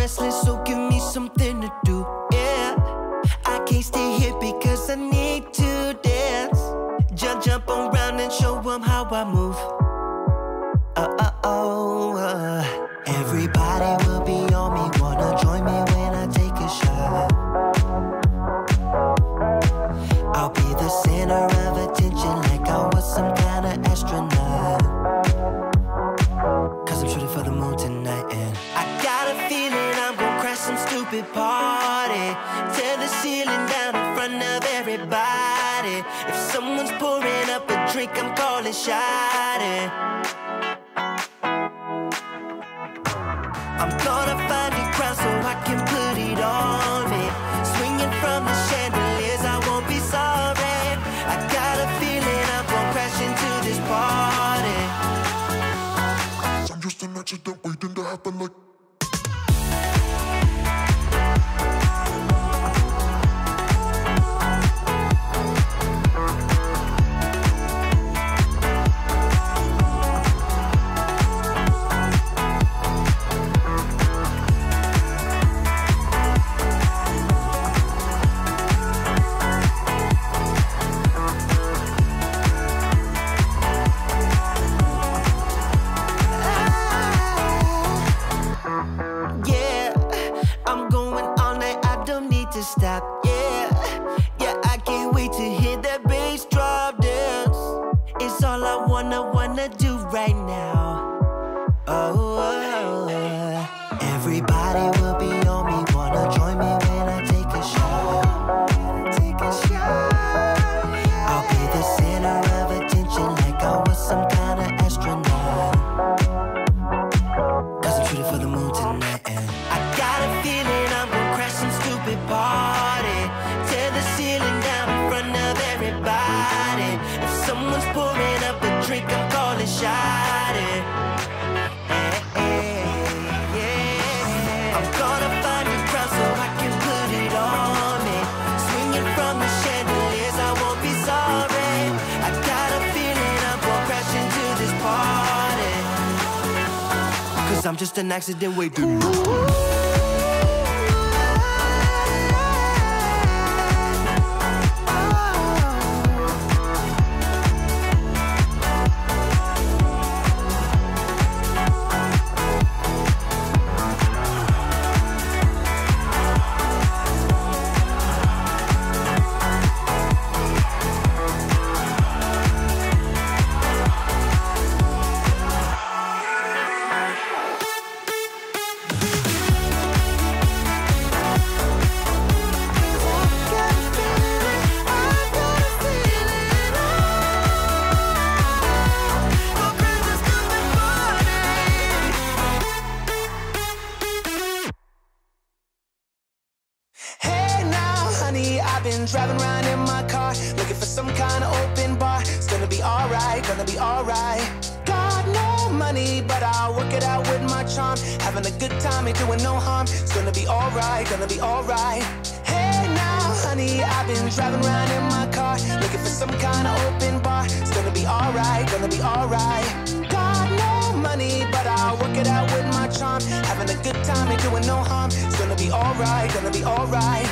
restless, so give me something to do, yeah. I can't stay here because I need to dance. Jump around and show them how I move. Everybody will be on me, wanna join me when I take a shot. I'll be the center of attention like I was some kind of astronaut. Cause I'm shooting for the moon tonight and I got a feeling I'm gonna crash some stupid party. Tear the ceiling down in front of everybody. If someone's pouring up a drink, I'm calling shawty. I'm gonna find a crown so I can put it on me. Swinging from the chandeliers, I won't be sorry. I got a feeling I'm gonna crash into this party. I'm just an accident waiting to happen like. Stop, yeah, I can't wait to hear that bass drop dance. It's all I wanna do right now. Everybody will be on me, wanna join me when I take a shot. I'll be the center of attention like I was some kind of astronaut. Cause I'm shooting for the moon tonight and I got a feeling I'm gonna crash some stupid party. Tear the ceiling down in front of everybody. If someone's pouring up a drink, I'm calling shawty. I'm gonna find a crowd so I can put it on me. Swinging from the chandeliers, I won't be sorry. I got a feeling I'm gonna crash into this party. Cause I'm just an accident waiting. Driving around in my car, looking for some kind of open bar. It's gonna be alright, gonna be alright. Got no money, but I'll work it out with my charm. Having a good time, ain't doing no harm. It's gonna be alright, gonna be alright. Hey now, honey, I've been driving around in my car, looking for some kind of open bar. It's gonna be alright, gonna be alright. Got no money, but I'll work it out with my charm. Having a good time, ain't doing no harm. It's gonna be alright, gonna be alright.